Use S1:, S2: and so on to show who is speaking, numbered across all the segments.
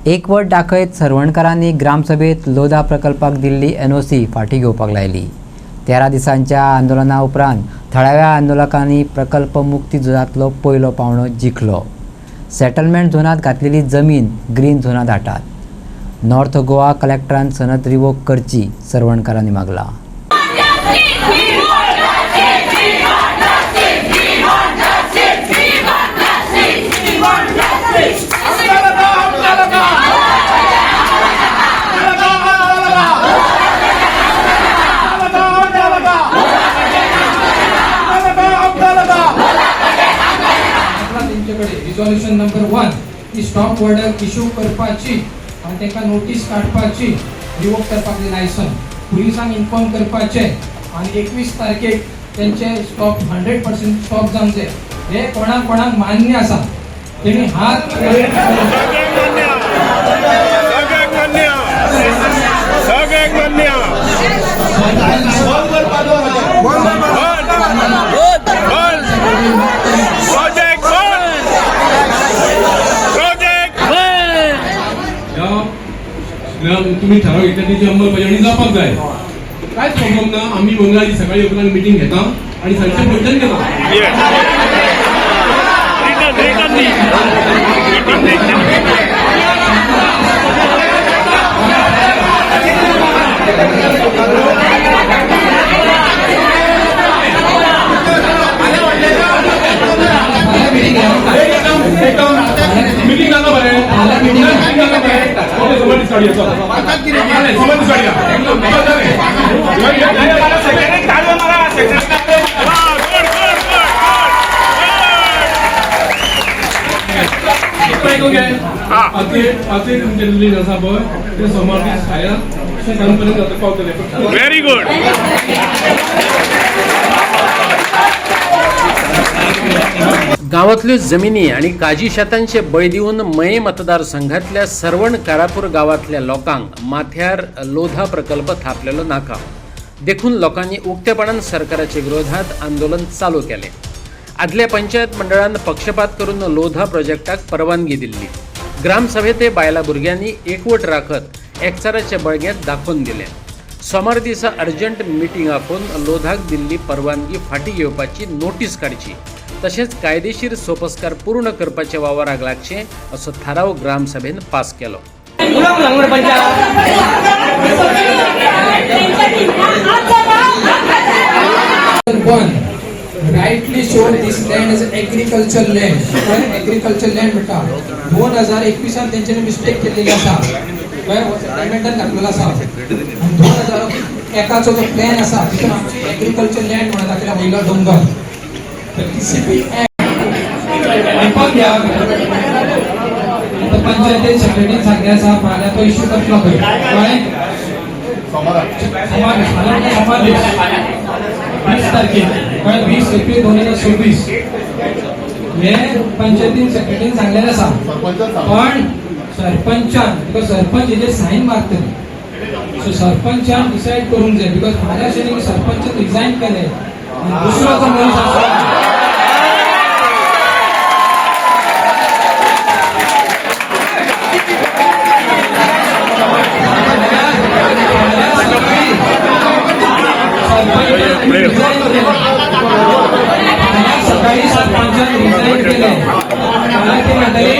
S1: एकवट दाखयत सरवणकरांनी ग्रामसभेत लोधा प्रकल्पाक दिल्ली NOC फाटी घेवपाक लायली। 13 दिसांच्या आंदोलना उपरांत थळाव्या आंदोलकांनी प्रकल्प मुक्ती झोनांतलो पयलो पावंडो जिखलो। सेटलमेंट झोनांत घातलेली जमीन ग्रीन झोनांत हाडटात। नॉर्थ गोवा कलेक्टरान सनद रिवोक करची सरवणकरांनी मागला।
S2: रिझोल्यूशन नंबर 1 ही स्टॉप ऑर्डर इश्यू करपाची आणि तांकां नोटीस काडपाची, रिवोक करपाक लायसन पुलिसांक इन्फॉर्म करपाचे आणि 21 तारखेक त्यांचे स्टॉप 100% स्टॉप जावचे। हे कोणाक मान्य आसा तेणी हात
S3: तुम्ही ठराव घेतला त्याची अंमलबजावणी जावपाक जाय। कांयच प्रॉब्लेम ना। आम्ही मंगळारी सकाळी उपरांत मिटींग घेता आणि सांजचे भोजन घेता। मीटिंग जाता बरें
S4: व्हेरी गुड। गावातल्यो जमिनी आणि काजी शेतांचे बळी दिवन मये मतदारसंघातल्या सरवण कारापूर गावातल्या लोकांक माथ्यार लोधा प्रकल्प थापलेलो नाका देखून लोकांनी उक्तेपणान सरकाराच्या विरोधात आंदोलन चालू केले। आदल्या पंचायत मंडळान पक्षपात करून लोधा प्रोजेक्टाक परवानगी दिल्ली। ग्रामसभेत बायला भुरग्यांनी एकवट राखत एकचाराच्या बळग्यात दाखोवन दिले। सोमार दिसा अर्जंट मिटींग आखून लोधाक दिल्ली परवानगी फाटी घेवपाची नोटीस काडची तशेंच कायदेशीर सोपस्कार पूर्ण करपाचे वावराक लागचे असो थाराव ग्रामसभेन पास केलो।
S2: rightly showed this land as agricultural land. Agricultural land म्हणटा 2021 साल तेंच्यानी मिस्टेक केलेली आसा। सेटलमेंटान घातलेलो आसा। 2001 जो प्लॅन आसा तितून आमची एग्रीकल्चर लँड म्हणून दाखयला वयलो डोंगर। TCP पंचायती सेक्रेटरी सांगले आसा फाल्यां तो इश्यू करतलो खंय सोमार 20 तारखेक 20 एप्रिल 2026 हे पंचायतीन सेक्रेटरीन सांगलेलें आसा। पण सरपंचान बिकॉज सरपंच हेजे सायन मारतली सो सरपंचान डिसायड करूंक जाय बिकॉज फाल्यां शेनी सरपंच रिजायन केले दुसरो जो मनीस आसा सकाळी सरपंचान रिजायन केले ते म्हणटली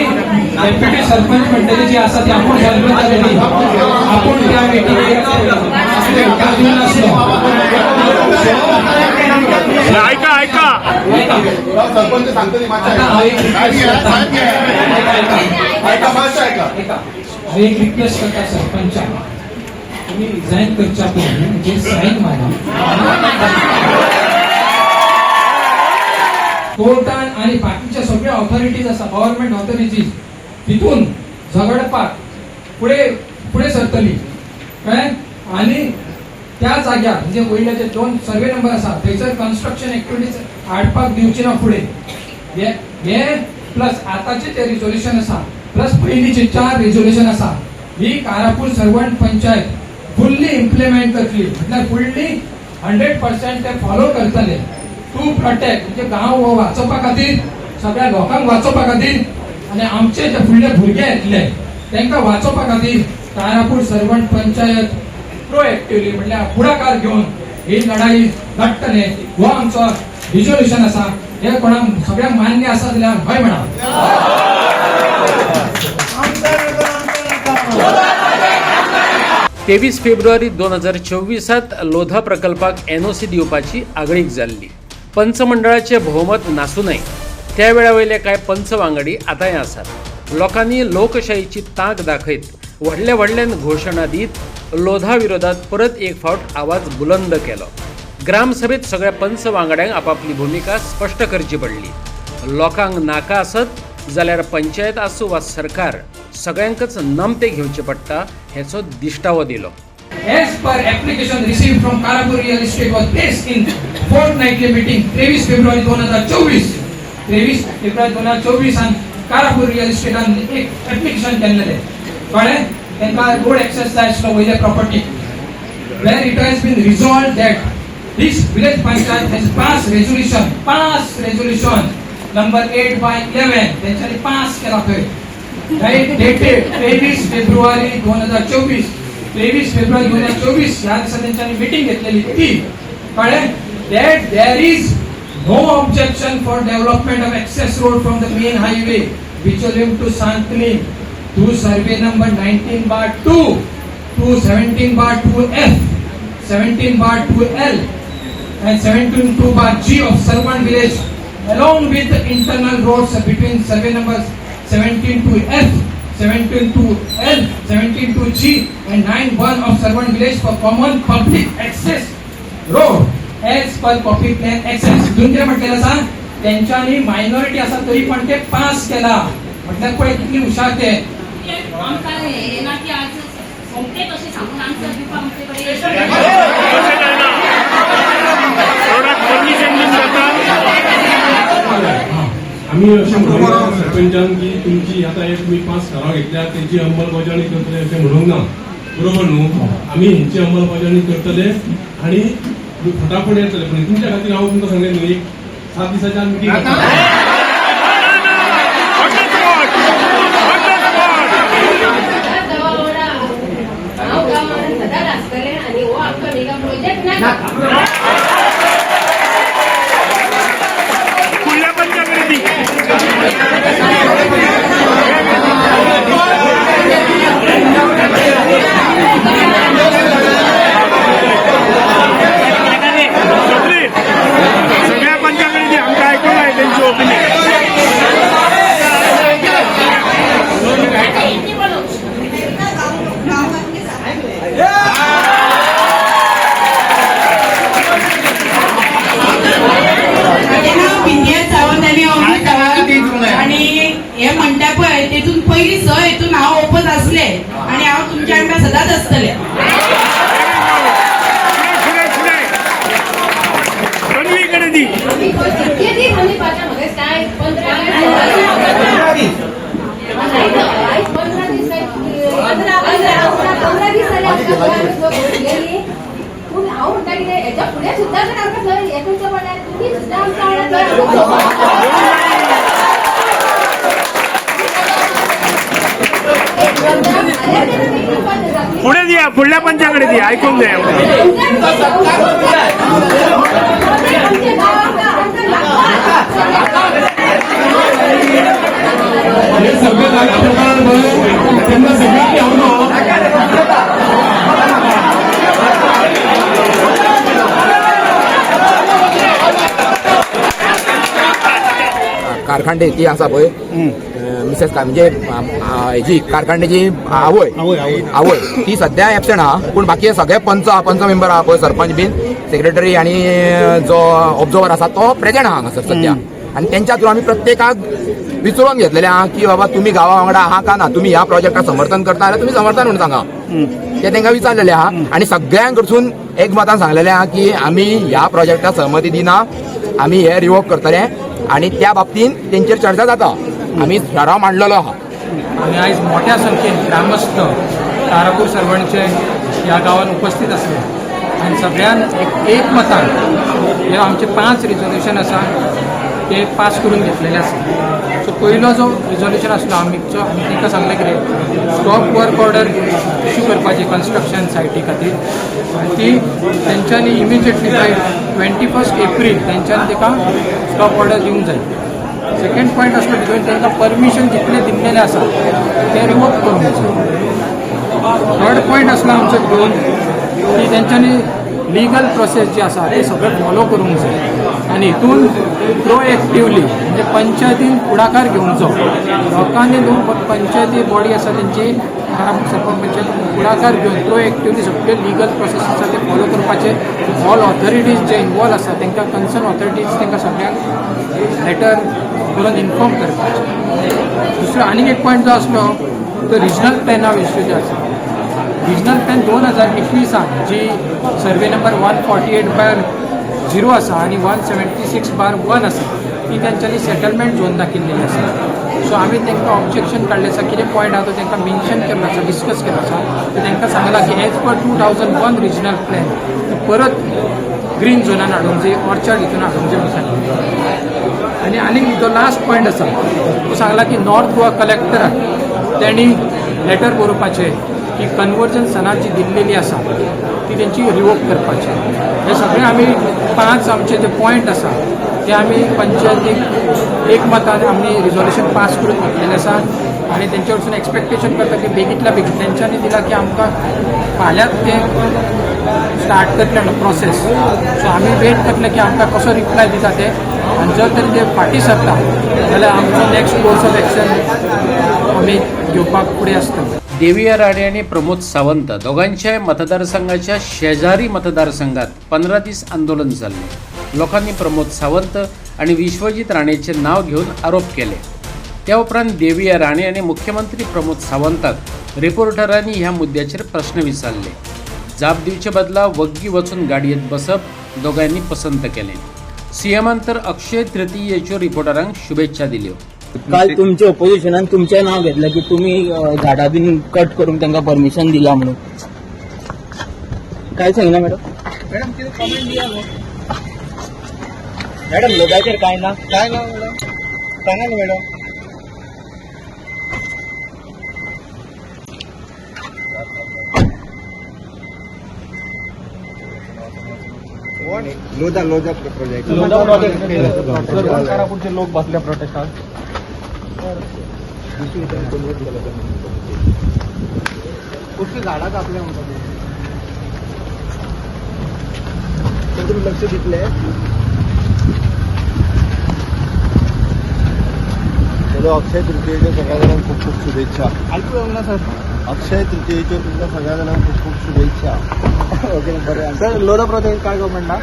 S2: डेप्युटी सरपंच म्हणटली जी आसा ती आपूण सरपंच जाली आपूण त्या मिटिंगेक नासलो।
S4: ऐका
S3: सरपंच सांगतली
S2: हांव एक रिक्वेस्ट करता सरपंचाक तुम्ही रिजायन करच्या पयलीं जे सायन मारा कोर्टान आणि बाकीच्या सगळ्या ऑथॉरिटीज आसा गव्हर्नमेंट ऑथॉरिटीज तितून झगडपाक पुढे सरतली कळ्ळें। आणि त्या जाग्यार म्हणजे वयले जे 2 सर्वे नंबर आसा थंयसर कन्स्ट्रक्शन एक्टिविटीज हाडपाक दिवची ना फुडें। हे प्लस आताचे जे रिझोल्यूशन आसा प्लस पयलींचे 4 रिझोल्यूशन आसा ही कारापूर सरवण पंचायत फुल्ली इम्प्लिमेंट करतली म्हटल्यार फुल्ली 100% ते फॉलो करतले टू प्रोटेक्ट म्हणजे गांव वाचोवपा खातीर सगळ्या लोकांक वाचोवपा खातीर आणि आमचे जे फुडले भुरगे येतले तांकां वाचोवपा खातीर तारापूर सर्वंट पंचायत प्रोएक्टिव्हली म्हटल्यार पुढाकार घेवन ही लढाई लढटले हो आमचो रिझोल्युशन आसा. हे कोणाक सगळ्यांक मान्य आसा जाल्यार हय म्हणा.
S4: 23 फेब्रुवारी 2024 लोधा प्रकल्पाक NOC दिवपाची आगळीक जाल्ली. पंच मंडळाचे भोवमत नासूनय त्या वेळा वयले कांय पंच वांगडी आतांय आसात. लोकांनी लोकशाहीची तांक दाखयत व्हडल्यान घोशणा दीत लोधा विरोधात परत एक फावट आवाज बुलंद केलो. ग्रामसभेत सगळ्या पंच वांगड्यांक आपापली भुमिका स्पश्ट करची पडली. लोकांक नाका आसत जाल्यार पंचायत आसूं वा सरकार सगळ्यांकच नमते घेवचे पडटा हेचो दिश्टावो दिलो.
S2: As per application received from Karapur Real Estate was placed in fortnightly meeting 23 February 2024. 23 February 2024 आणि Karapur Real Estate आणि एक application केलेले. कळ्ळें? तांकां रोड एक्सेस जाय आसलो वयल्या property. Where it has been resolved that this village panchayat has passed resolution number 8/11 त्यांच्यानी pass केला खंय. Right, dated 23 February 2024. 23 फेब्रुवारी 2024 ह्या दिसा त्यांच्यानी मीटिंग घेतलेली ती. कळ्ळें? That there is no objection for development of access road from the main highway Bicholim to Santini to survey number 19/2 to 17/2F, 17/2L and 17/2G of Sarvan village along with the internal roads between survey numbers 17/2F, 17/2L, 17/2G and 9/1 of Sarvan village for common public access road as per copy plan access. दुसरे म्हटलेलं आसा त्यांच्यानी minority आसा तरी पण ते pass केला. म्हटल्यार पळय कितली हुशार ते.
S5: आमकां हे ना की आज सोमते कशें सांगून आन्सर दिवपाक आमचे कडेन
S3: आम्ही अशें म्हणूंक सरपंचान की तुमची आता एक तुम्ही 5 ठराव घेतल्या तेची अंमलबजावणी करतले अशें म्हणूंक ना. बरोबर न्हू? आमी हेंची अंमलबजावणी करतले आणि फटाफट येतले. पण तुमच्या खातीर हांव तुमकां सांगलें न्हू एक 7 दिसाच्या मिटींग
S5: आणि हो आमकां मेगा प्रोजेक्ट ना
S6: सगळ्या पंचायतीची आमकां आयकूंक जाय तेंची ओपिनियन.
S7: आणि हे म्हणटा पळय तेतून पयली स हेतून हांव ओपन आसले आणि हांव तुमच्या वांगडा सदांच आसतले.
S5: हांव म्हणटा कितें हेच्या फुडें सुद्दां जर आमकां थंय हें करचें पडल्यार तुमी सुद्दां आमच्या वांगडा
S6: पुढे दिया फुडल्या पंचाकडे दिया ऐकून द्या.
S3: हे सगळे जागा प्रकरण त्यांना सगळ्यांनी हावलो
S8: कारखांडे ती आसा पळय मिसेस म्हणजे हेजी कारखांडेची आवय ती सध्या एबसेंट आहा. पूण बाकी सगळे पंच मेंबर आहा पळय सरपंच बीन सेक्रेटरी आणि जो ऑब्झर्वर आसा तो प्रेझेंट आहा हांगासर सध्या. आणि त्यांच्या थ्रू आमी प्रत्येकाक विचारून घेतलेले आहा की बाबा तुम्ही गांवा वांगडा आहा का ना, तुम्ही ह्या प्रोजेक्टाक समर्थन करता जाल्यार तुम्ही समर्थन म्हणून सांगा. ते तांकां विचारलेले आहा आणि सगळ्यां कडसून एक मतान सांगलेले आहा की आमी ह्या प्रोजेक्टाक सहमती दिना, आमी हे रिवोक करतले आणि त्या बाबतीन तेंचेर चर्चा जाता. आमी ठराव मांडलेलो आहा.
S2: आणि आयज मोठ्या संख्येन ग्रामस्थ तारापूर सर्वणचे ह्या गांवांत उपस्थित आसले आणि सगळ्यान एक मतान हे आमचे 5 रिझोल्युशन आसा ते पास करून घेतलेले आसा. सो पयलो जो रिजोल्युशन आसलो आमी तांकां सांगलें कितें स्टॉप वर्क ऑर्डर इश्यू करपाची कन्स्ट्रक्शन सायटी खातीर आनी ती तेंच्यांनी इमिजिएटली बाय 21 एप्रील तेंच्यांनी ताका स्टॉप ऑर्डर दिवंक जाय. सेकंड पॉयंट आसलो तितून तांकां परमिशन जितलें दिल्लेलें आसा तें रिवोक करूंक जाय. थर्ड पॉयंट आसलो आमचो घेवन की तेंच्यांनी लिगल प्रोसेस जी आसा ते सगळें फॉलो करूंक जाय आनी हितून प्रोएक्टिवली म्हणजे पंचायतीन फुडाकार घेवचो. लोकांनी पंचायती बॉडी आसा तेंची सरपंच पंचायत फुडाकार घेवन प्रोएक्टिवली सगळे लिगल प्रोसेस आसा ते फॉलो करपाचे. ऑल ऑथॉरिटीज जे इनवॉल्व आसा तांकां कन्सर्न ऑथॉरिटीज तांकां सगळ्यांक लेटर करून इन्फॉर्म करपाचें. दुसरो आनीक एक पॉयंट जो आसलो तो रिजनल प्लॅना विशीं जो आसा. रिजनल प्लॅन 2021 जी सर्वे नंबर 148/0 आसा आनी 176/1 आसा ती तेंच्यांनी सेटलमेंट झोन दाखिल्लेली आसा. सो आमी तांकां ऑब्जेक्शन काडलें आसा. कितें पॉयंट आहा तो तांकां मेन्शन केल्लो आसा, डिस्कस केलो आसा. तर तांकां सांगलां की एज पर 2001 रिजनल प्लॅन परत ग्रीन झोनान हाडूंक जाय, ऑर्चार्ड हितून हाडूंक जाय म्हणून सांगलें. आनी जो लास्ट पॉयंट आसा तो सांगला की नॉर्थ गोवा कलेक्टराक तेणी लेटर बरोवपाचें की कन्वर्जन सनात जी दिल्लेली आसा ती तेंची रिवोक करपाची. हे सगळे आमी 5 आमचे जे पॉयंट आसा ते आमी पंचायतीक एकमतान आमी रिजोल्युशन पास करून घातलेलें आसा आनी तेंचे कडसून एक्सपेक्टेशन करता की बेगींतल्या बेगीन तेंच्यांनी दिलां की आमकां फाल्यांच ते स्टार्ट करतले प्रोसेस. सो आमी वेट करतले की आमकां कसो रिप्लाय दिता ते आनी जर तरी ते फाटीं सरता जाल्यार आमचो नेक्स्ट कोर्स ऑफ एक्शन आमी घेवपाक फुडें आसता.
S4: देविया राणे आणि प्रमोद सावंत दोघांच्या मतदारसंघाच्या शेजारी मतदारसंघात 15 दीस आंदोलन चालले. लोकांनी प्रमोद सावंत आणि विश्वजित राणेचे नाव घेऊन आरोप केले. त्या उपरांत देविया राणे आणि मुख्यमंत्री प्रमोद सावंताक रिपोर्टरांनी ह्या मुद्द्याचेर प्रश्न विचारले. जाप दिवचे बदला वग्गी वचून गाडयेत बसप दोघांनी पसंत केले. सीएमान तर अक्षय तृतीयेच्यो रिपोर्टरांक शुभेच्छा दिल्यो.
S9: काल तुमच्या ऑपोजिशनान तुमचें नाव घेतलं की तुम्ही झाडां बीन कट करूंक तांकां परमिशन दिला म्हणून. काय सांगना मॅडम? मॅडम कितें कमेंट दिया न्हू मॅडम? लोकांचेर काय ना मॅडम, सांगा न्ही मॅडम. लोधा प्रोजेक्ट लोक बसल्या प्रोटेस्टाक. कुठली झाडां कापल्या म्हणटा तर तुम्ही लक्ष दितले. चलो अक्षय तृतीयेच्यो सगळ्या जाणांक खूप खूप शुभेच्छा. ऐकू येवंक ना सर? अक्षय तृतीयेच्यो तुमकां सगळ्या जाणांक खूप खूप शुभेच्छा. ओके बरें. सर लोधा प्रोजेक्ट काय गव्हर्मेंट ना